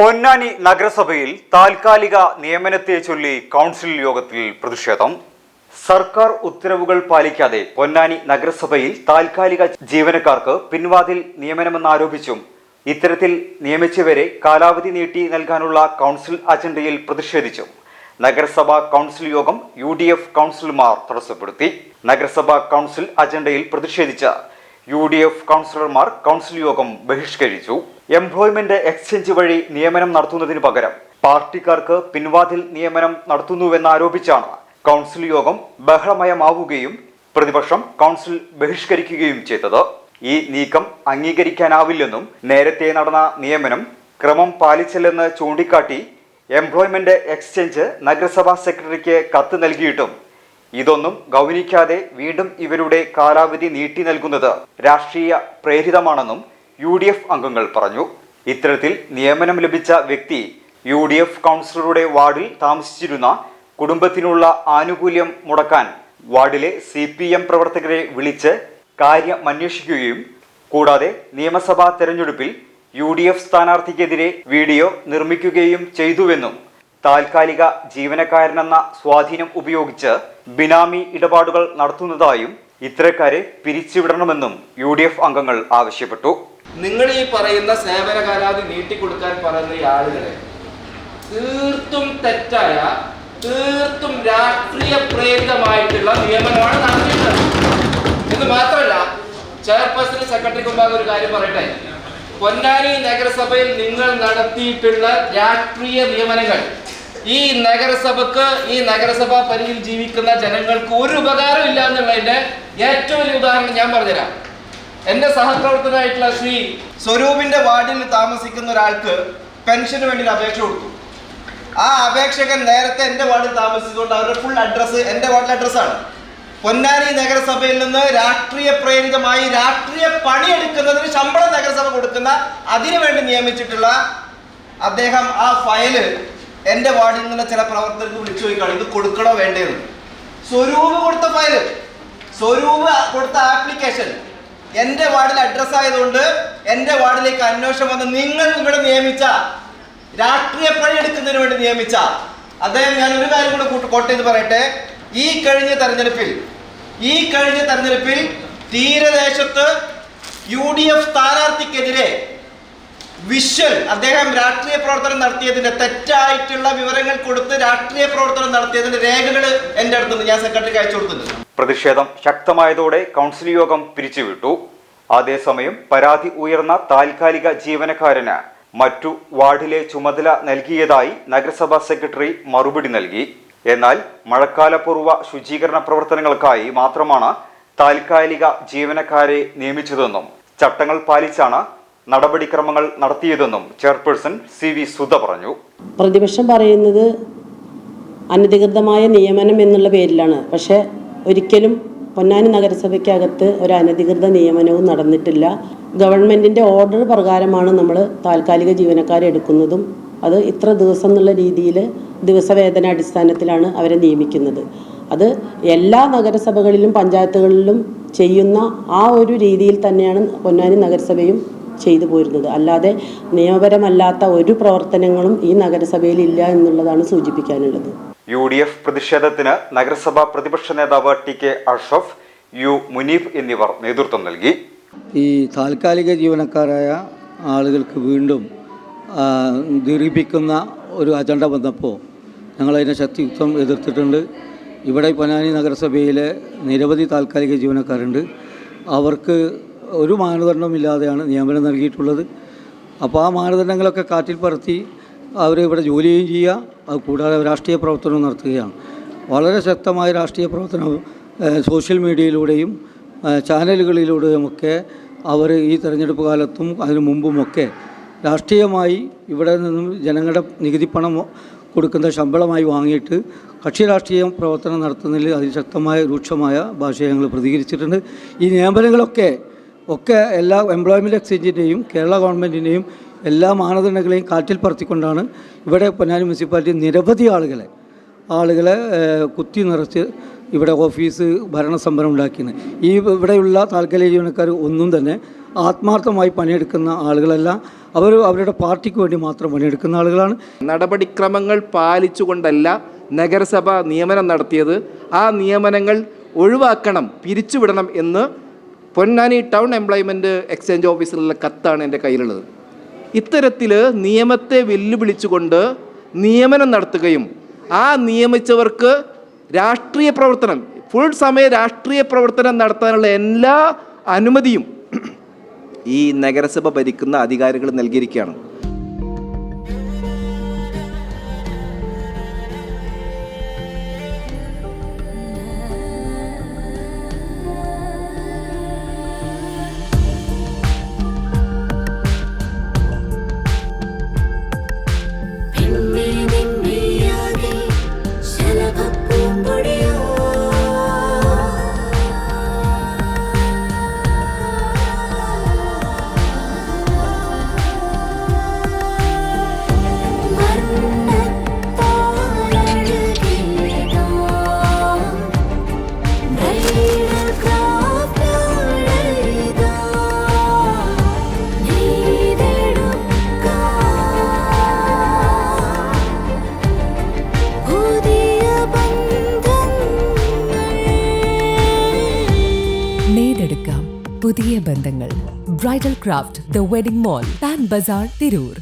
പൊന്നാനി നഗരസഭയിൽ താൽക്കാലിക നിയമനത്തെ ചൊല്ലി കൗൺസിൽ യോഗത്തിൽ പ്രതിഷേധം. സർക്കാർ ഉത്തരവുകൾ പാലിക്കാതെ പൊന്നാനി നഗരസഭയിൽ താൽക്കാലിക ജീവനക്കാർക്ക് പിൻവാതിൽ നിയമനമെന്നാരോപിച്ചും ഇത്തരത്തിൽ നിയമിച്ചവരെ കാലാവധി നീട്ടി നൽകാനുള്ള കൗൺസിൽ അജണ്ടയിൽ പ്രതിഷേധിച്ചും നഗരസഭാ കൗൺസിൽ യോഗം UDF കൗൺസിലർമാർ തടസ്സപ്പെടുത്തി. നഗരസഭാ കൗൺസിൽ അജണ്ടയിൽ പ്രതിഷേധിച്ച UDF കൗൺസിലർമാർ കൗൺസിൽ യോഗം ബഹിഷ്കരിച്ചു. എംപ്ലോയ്മെന്റ് എക്സ്ചേഞ്ച് വഴി നിയമനം നടത്തുന്നതിനു പകരം പാർട്ടിക്കാർക്ക് പിൻവാതിൽ നിയമനം നടത്തുന്നുവെന്നാരോപിച്ചാണ് കൗൺസിൽ യോഗം ബഹളമയമാവുകയും പ്രതിപക്ഷം കൗൺസിൽ ബഹിഷ്കരിക്കുകയും ചെയ്തത്. ഈ നീക്കം അംഗീകരിക്കാനാവില്ലെന്നും നേരത്തെ നടന്ന നിയമനം ക്രമം പാലിച്ചില്ലെന്ന് ചൂണ്ടിക്കാട്ടി എംപ്ലോയ്മെന്റ് എക്സ്ചേഞ്ച് നഗരസഭാ സെക്രട്ടറിക്ക് കത്ത് നൽകിയിട്ടും ഇതൊന്നും ഗൗനിക്കാതെ വീണ്ടും ഇവരുടെ കാലാവധി നീട്ടി നൽകുന്നത് രാഷ്ട്രീയ പ്രേരിതമാണെന്നും UDF അംഗങ്ങൾ പറഞ്ഞു. ഇത്തരത്തിൽ നിയമനം ലഭിച്ച വ്യക്തി UDF കൗൺസിലറുടെ വാർഡിൽ താമസിച്ചിരുന്ന കുടുംബത്തിനുള്ള ആനുകൂല്യം മുടക്കാൻ വാർഡിലെ CPM പ്രവർത്തകരെ വിളിച്ച് കാര്യമന്വേഷിക്കുകയും കൂടാതെ നിയമസഭാ തെരഞ്ഞെടുപ്പിൽ UDF സ്ഥാനാർത്ഥിക്കെതിരെ വീഡിയോ നിർമ്മിക്കുകയും ചെയ്തുവെന്നും താൽക്കാലിക ജീവനക്കാരനെന്ന സ്വാധീനം ഉപയോഗിച്ച് ബിനാമി ഇടപാടുകൾ നടത്തുന്നതായും ഇത്തരക്കാരെ പിരിച്ചുവിടണമെന്നും UDF അംഗങ്ങൾ ആവശ്യപ്പെട്ടു. നിങ്ങൾ ഈ പറയുന്ന സേവന കാലാവധി നീട്ടിക്കൊടുക്കാൻ പറയുന്ന ഈ ആളുകളെ തീർത്തും തെറ്റായ, തീർത്തും രാഷ്ട്രീയ പ്രേരിതമായിട്ടുള്ള നിയമനമാണ് നടത്തിയിട്ടുള്ളത് എന്ന് മാത്രമല്ല, ചെയർപേഴ്സൺ സെക്രട്ടറിക്ക് മുമ്പാകെ ഒരു കാര്യം പറയട്ടെ. പൊന്നാനി നഗരസഭയിൽ നിങ്ങൾ നടത്തിയിട്ടുള്ള രാഷ്ട്രീയ നിയമനങ്ങൾ ഈ നഗരസഭക്ക്, ഈ നഗരസഭാ പരിധിയിൽ ജീവിക്കുന്ന ജനങ്ങൾക്ക് ഒരു ഉപകാരം ഇല്ല എന്നുള്ളതിന്റെ ഏറ്റവും വലിയ ഉദാഹരണം ഞാൻ പറഞ്ഞുതരാം. എന്റെ സഹപ്രവർത്തകനായിട്ടുള്ള ശ്രീ സ്വരൂപിന്റെ വാർഡിൽ താമസിക്കുന്ന ഒരാൾക്ക് പെൻഷന് വേണ്ടി ഒരു അപേക്ഷ കൊടുത്തു. ആ അപേക്ഷകൻ നേരത്തെ എന്റെ വാർഡിൽ താമസിച്ചുകൊണ്ട് അവരുടെ ഫുൾ അഡ്രസ്സ് എന്റെ വാർഡിലെ അഡ്രസ്സാണ്. പൊന്നാനി നഗരസഭയിൽ നിന്ന് രാഷ്ട്രീയ പ്രേരിതമായി രാഷ്ട്രീയ പണിയെടുക്കുന്നതിന് ശമ്പളം നഗരസഭ കൊടുക്കുന്ന അതിനുവേണ്ടി നിയമിച്ചിട്ടുള്ള അദ്ദേഹം ആ ഫയല് എന്റെ വാർഡിൽ നിന്ന് ചില പ്രവർത്തകർക്ക് വിളിച്ചു ചോദിക്കുകയാണ്, ഇത് കൊടുക്കണോ വേണ്ടതെന്ന്. സ്വരൂപ് കൊടുത്ത ഫയല്, സ്വരൂപ് കൊടുത്ത ആപ്ലിക്കേഷൻ എന്റെ വാർഡിൽ അഡ്രസ് ആയതുകൊണ്ട് എന്റെ വാർഡിലേക്ക് അന്വേഷണം വന്ന് നിങ്ങൾ ഇവിടെ നിയമിച്ച, രാഷ്ട്രീയ പണിയെടുക്കുന്നതിന് വേണ്ടി നിയമിച്ച അദ്ദേഹം, ഞാൻ ഒരു കാര്യം കൂടെ കോട്ട് ചെയ്ത് പറയട്ടെ. ഈ കഴിഞ്ഞ തെരഞ്ഞെടുപ്പിൽ തീരദേശത്ത് UDF സ്ഥാനാർത്ഥിക്കെതിരെ വിഷ്വൽ അദ്ദേഹം രാഷ്ട്രീയ പ്രവർത്തനം നടത്തിയതിന്റെ തെറ്റായിട്ടുള്ള വിവരങ്ങൾ കൊടുത്ത് രാഷ്ട്രീയ പ്രവർത്തനം നടത്തിയതിന്റെ രേഖകൾ എന്റെ അടുത്തുണ്ട്, ഞാൻ സെക്രട്ടറിക്ക് അയച്ചു കൊടുത്തിട്ടുണ്ട്. പ്രതിഷേധം ശക്തമായതോടെ കൗൺസിൽ യോഗം പിരിച്ചുവിട്ടു. അതേസമയം പരാതി ഉയർന്ന താൽക്കാലിക ജീവനക്കാരന് മറ്റു വാർഡിലെ ചുമതല നൽകിയതായി നഗരസഭാ സെക്രട്ടറി മറുപടി നൽകി. എന്നാൽ മഴക്കാലപൂർവ്വ ശുചീകരണ പ്രവർത്തനങ്ങൾക്കായി മാത്രമാണ് താൽക്കാലിക ജീവനക്കാരെ നിയമിച്ചതെന്നും ചട്ടങ്ങൾ പാലിച്ചാണ് നടപടിക്രമങ്ങൾ നടത്തിയതെന്നും ചെയർപേഴ്സൺ CV സുധ പറഞ്ഞു. പ്രതിപക്ഷം പറയുന്നത് അനധികൃതമായ നിയമനം എന്നുള്ള പേരിലാണ്. പക്ഷേ ഒരിക്കലും പൊന്നാനി നഗരസഭയ്ക്കകത്ത് ഒരു അനധികൃത നിയമനവും നടന്നിട്ടില്ല. ഗവൺമെൻറ്റിൻ്റെ ഓർഡർ പ്രകാരമാണ് നമ്മൾ താൽക്കാലിക ജീവനക്കാരെ എടുക്കുന്നതും അത് ഇത്ര ദിവസം എന്നുള്ള രീതിയിൽ ദിവസവേതന അടിസ്ഥാനത്തിലാണ് അവരെ നിയമിക്കുന്നത്. അത് എല്ലാ നഗരസഭകളിലും പഞ്ചായത്തുകളിലും ചെയ്യുന്ന ആ ഒരു രീതിയിൽ തന്നെയാണ് പൊന്നാനി നഗരസഭയും ചെയ്തു പോരുന്നത്. അല്ലാതെ നിയമപരമല്ലാത്ത ഒരു പ്രവർത്തനങ്ങളും ഈ നഗരസഭയിൽ ഇല്ല എന്നുള്ളതാണ് സൂചിപ്പിക്കാനുള്ളത്. UDF പ്രതിഷേധത്തിന് നഗരസഭാ പ്രതിപക്ഷ നേതാവ് TK അഷ്റഫ്, U മുനീഫ് എന്നിവർ നേതൃത്വം നൽകി. ഈ താൽക്കാലിക ജീവനക്കാരായ ആളുകൾക്ക് വീണ്ടും ദീർഘിപ്പിക്കുന്ന ഒരു അജണ്ട വന്നപ്പോൾ ഞങ്ങളതിനെ ശക്തിയുക്തം എതിർത്തിട്ടുണ്ട്. ഇവിടെ പൊന്നാനി നഗരസഭയിലെ നിരവധി താൽക്കാലിക ജീവനക്കാരുണ്ട്. അവർക്ക് ഒരു മാനദണ്ഡമില്ലാതെയാണ് നിയമനം നൽകിയിട്ടുള്ളത്. അപ്പോൾ ആ മാനദണ്ഡങ്ങളൊക്കെ കാറ്റിൽ പറത്തി അവർ ഇവിടെ ജോലി ചെയ്യുകയും ചെയ്യുക, അത് കൂടാതെ രാഷ്ട്രീയ പ്രവർത്തനം നടത്തുകയാണ്. വളരെ ശക്തമായ രാഷ്ട്രീയ പ്രവർത്തനം സോഷ്യൽ മീഡിയയിലൂടെയും ചാനലുകളിലൂടെയുമൊക്കെ അവർ ഈ തെരഞ്ഞെടുപ്പ് കാലത്തും അതിനു മുമ്പുമൊക്കെ രാഷ്ട്രീയമായി ഇവിടെ നിന്നും ജനങ്ങളുടെ നികുതി പണം കൊടുക്കുന്ന ശമ്പളമായി വാങ്ങിയിട്ട് കക്ഷി രാഷ്ട്രീയ പ്രവർത്തനം നടത്തുന്നതിൽ അതിശക്തമായ രൂക്ഷമായ ഭാഷയെ ഞങ്ങൾ പ്രതികരിച്ചിട്ടുണ്ട്. ഈ നിയമനങ്ങളൊക്കെ എല്ലാ എംപ്ലോയ്മെൻറ്റ് എക്സ്ചേഞ്ചിൻ്റെയും കേരള ഗവൺമെൻറ്റിൻ്റെയും എല്ലാ മാനദണ്ഡങ്ങളെയും കാറ്റിൽ പറത്തിക്കൊണ്ടാണ് ഇവിടെ പൊന്നാനി മുനിസിപ്പാലിറ്റി നിരവധി ആളുകളെ കുത്തി നിറച്ച് ഇവിടെ ഓഫീസ് ഭരണസംഭരണം ഉണ്ടാക്കിയത്. ഇവിടെയുള്ള താൽക്കാലിക ജീവനക്കാർ ഒന്നും തന്നെ ആത്മാർത്ഥമായി പണിയെടുക്കുന്ന ആളുകളല്ല. അവരുടെ പാർട്ടിക്ക് വേണ്ടി മാത്രം പണിയെടുക്കുന്ന ആളുകളാണ്. നടപടിക്രമങ്ങൾ പാലിച്ചുകൊണ്ടല്ല നഗരസഭ നിയമനം നടത്തിയത്. ആ നിയമനങ്ങൾ ഒഴിവാക്കണം, പിരിച്ചുവിടണം എന്ന് പൊന്നാനി ടൗൺ എംപ്ലോയ്മെൻറ്റ് എക്സ്ചേഞ്ച് ഓഫീസിലുള്ള കത്താണ് എൻ്റെ കയ്യിലുള്ളത്. ഇത്തരത്തിൽ നിയമത്തെ വെല്ലുവിളിച്ചുകൊണ്ട് നിയമനം നടത്തുകയും ആ നിയമിച്ചവർക്ക് രാഷ്ട്രീയ പ്രവർത്തനം, ഫുൾ സമയ രാഷ്ട്രീയ പ്രവർത്തനം നടത്താനുള്ള എല്ലാ അനുമതിയും ഈ നഗരസഭ ഭരിക്കുന്ന അധികാരികൾ നൽകിയിരിക്കുകയാണ്. പുതിയ ബന്ധങ്ങൾ. Bridal craft, the wedding mall, Pan Bazaar, Tirur.